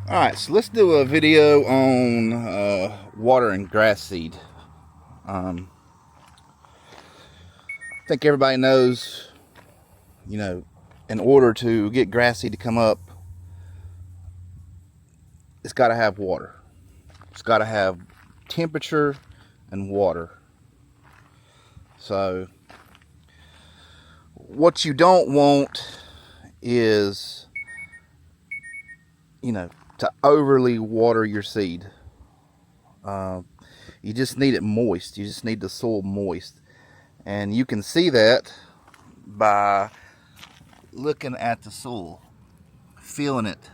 Alright, so let's do a video on watering grass seed. I think everybody knows, in order to get grass seed to come up, it's got to have water. It's got to have temperature and water. So, what you don't want is, to overly water your seed. You just need it moist. You just need the soil moist. And you can see that by looking at the soil, feeling it,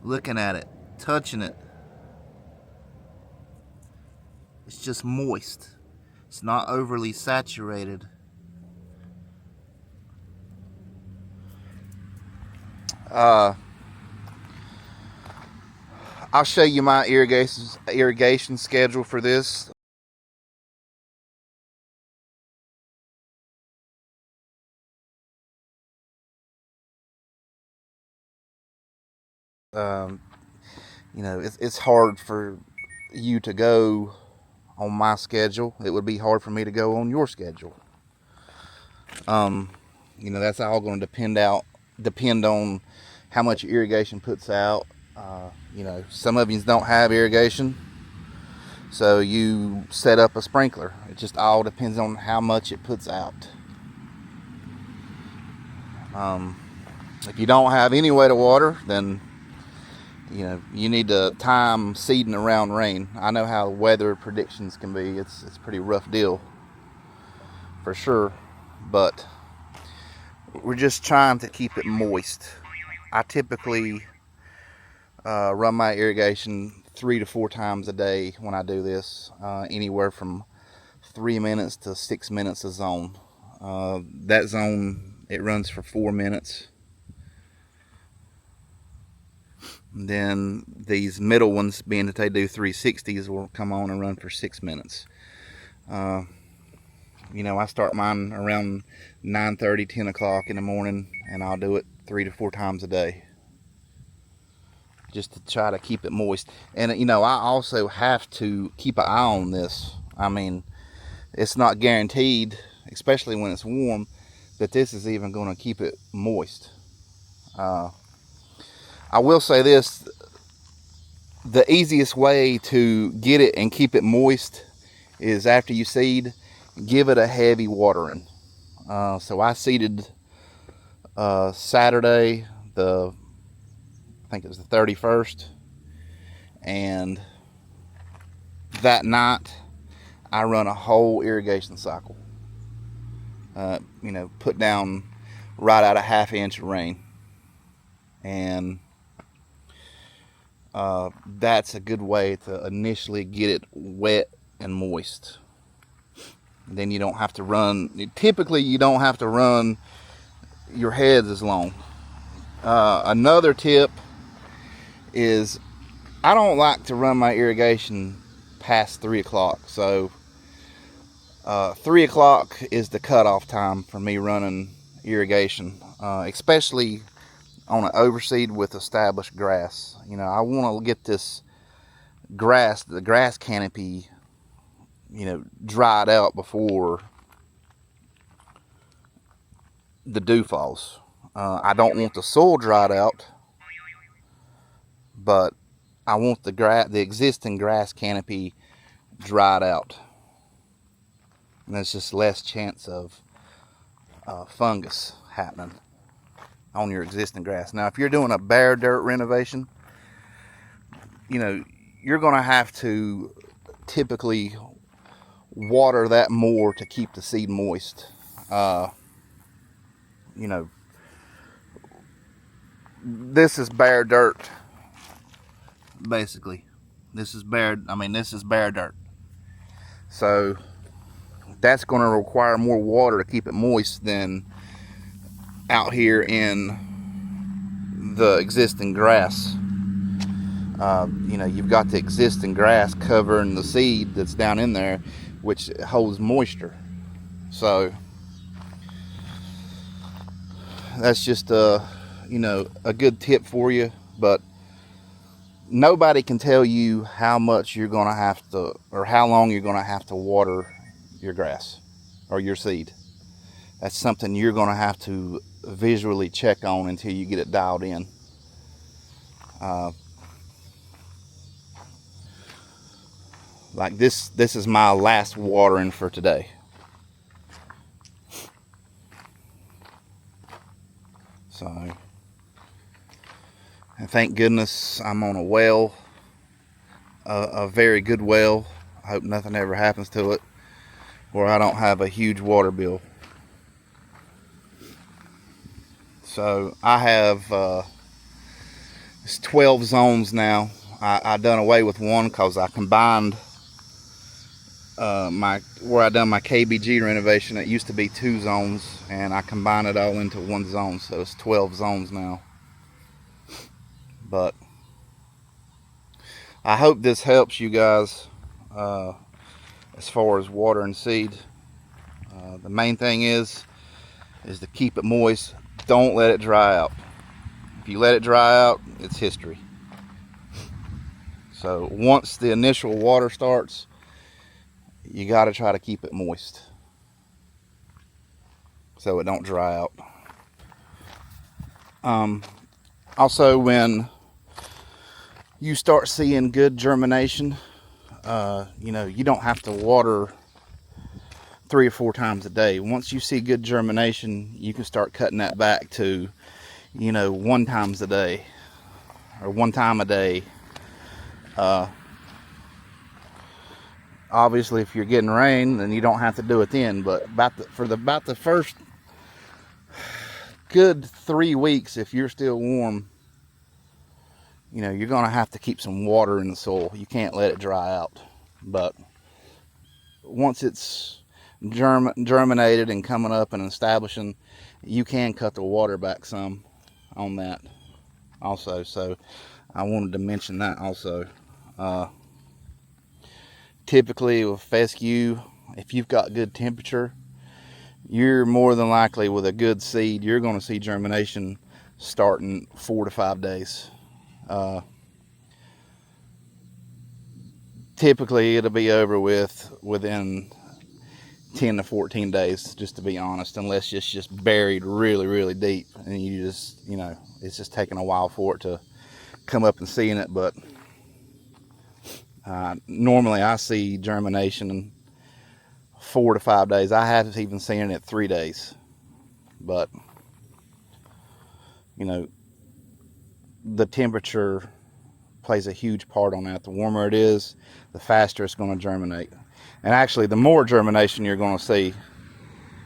looking at it, touching it. It's just moist. It's not overly saturated. I'll show you my irrigation schedule for this. It's hard for you to go on my schedule. It would be hard for me to go on your schedule. That's all going to depend on how much irrigation puts out. Some of you don't have irrigation, so you set up a sprinkler. It just all depends on how much it puts out. If you don't have any way to water, then you need to time seeding around rain. I know how weather predictions can be. It's a pretty rough deal for sure, but we're just trying to keep it moist. I typically run my irrigation 3 to 4 times a day when I do this, anywhere from 3 minutes to 6 minutes a zone. That zone, it runs for 4 minutes. And then these middle ones, being that they do 360s, will come on and run for 6 minutes. I start mine around 9:30, 10 o'clock in the morning, and I'll do it 3 to 4 times a day, just to try to keep it moist. And I also have to keep an eye on this. I mean, it's not guaranteed, especially when it's warm, that this is even going to keep it moist. I will say this: the easiest way to get it and keep it moist is after you seed, give it a heavy watering. So I seeded Saturday, I think it was the 31st, and that night I run a whole irrigation cycle. Put down right out a ½ inch of rain, and that's a good way to initially get it wet and moist. Then you don't have to run. Typically, you don't have to run your heads as long. Another tip is I don't like to run my irrigation past 3 o'clock. So 3 o'clock is the cutoff time for me running irrigation, especially on an overseed with established grass. I want to get this the grass canopy, dried out before the dew falls. I don't want the soil dried out, but I want the existing grass canopy dried out. And there's just less chance of fungus happening on your existing grass. Now, if you're doing a bare dirt renovation, you're going to have to typically water that more to keep the seed moist. This is bare dirt, basically. This is bare dirt. So that's going to require more water to keep it moist than out here in the existing grass. You've got the existing grass covering the seed that's down in there, which holds moisture. So that's just a good tip for you. But nobody can tell you how much you're going to have to, or how long you're going to have to water your grass or your seed. That's something you're going to have to visually check on until you get it dialed in. Like this is my last watering for today. So, and thank goodness I'm on a well, a very good well. I hope nothing ever happens to it, or I don't have a huge water bill. So I have it's 12 zones now. I done away with one because I combined where I done my KBG renovation. It used to be 2 zones, and I combined it all into 1 zone, so it's 12 zones now. But I hope this helps you guys as far as water and seed. The main thing is to keep it moist. Don't let it dry out. If you let it dry out, it's history. So once the initial water starts, you got to try to keep it moist so it don't dry out. Also, when you start seeing good germination, you don't have to water 3 or 4 times a day. Once you see good germination, you can start cutting that back to 1 time a day or 1 time a day. Obviously, if you're getting rain, then you don't have to do it then. But about the first good 3 weeks, if you're still warm, you're gonna have to keep some water in the soil. You can't let it dry out. But once it's germinated and coming up and establishing, you can cut the water back some on that also. So I wanted to mention that also. Typically with fescue, if you've got good temperature, you're more than likely, with a good seed, you're going to see germination starting 4 to 5 days. Typically it'll be over with within 10 to 14 days, just to be honest, unless it's just buried really, really deep and you just, it's just taking a while for it to come up and seeing it. But normally I see germination in 4 to 5 days. I haven't even seen it 3 days. But the temperature plays a huge part on that. The warmer it is, the faster it's going to germinate. And actually, the more germination you're going to see.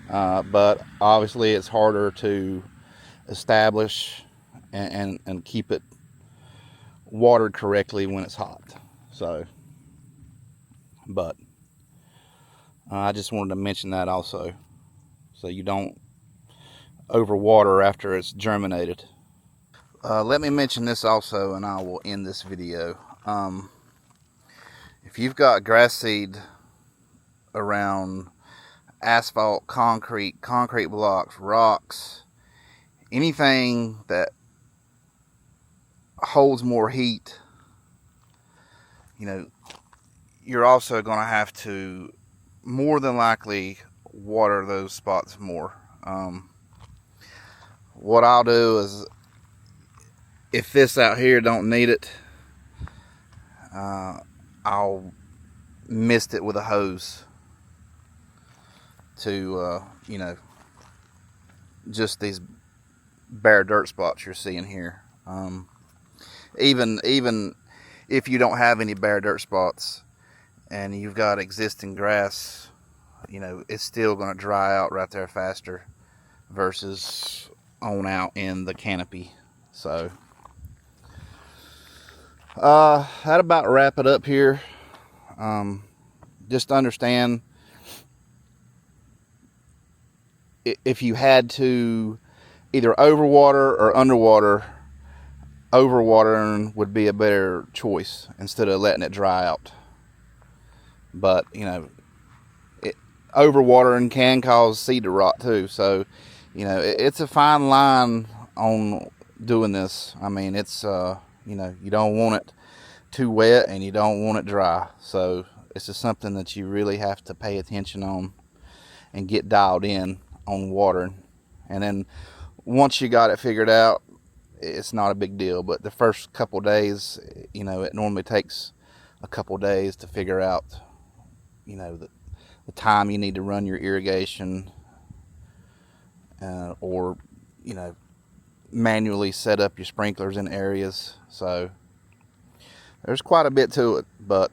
But obviously, it's harder to establish and keep it watered correctly when it's hot. So, but I just wanted to mention that also, so you don't overwater after it's germinated. Let me mention this also, and I will end this video. If you've got grass seed around asphalt, concrete blocks, rocks, anything that holds more heat, you're also going to have to more than likely water those spots more. What I'll do is, if this out here don't need it, I'll mist it with a hose to just these bare dirt spots you're seeing here. Even if you don't have any bare dirt spots and you've got existing grass, it's still going to dry out right there faster versus on out in the canopy. So that about wrap it up here. Just understand, if you had to either overwater or underwater, overwatering would be a better choice instead of letting it dry out. But overwatering can cause seed to rot too. So it's a fine line on doing this. I mean, it's you don't want it too wet and you don't want it dry. So this is something that you really have to pay attention on and get dialed in on watering. And then once you got it figured out, it's not a big deal. But the first couple days, you know, it normally takes a couple days to figure out, you know, the time you need to run your irrigation, or, you know, manually set up your sprinklers in areas. So there's quite a bit to it, but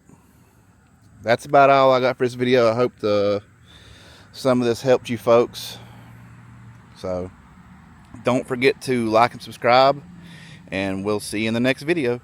that's about all I got for this video. I hope some of this helped you folks. So don't forget to like and subscribe, and we'll see you in the next video.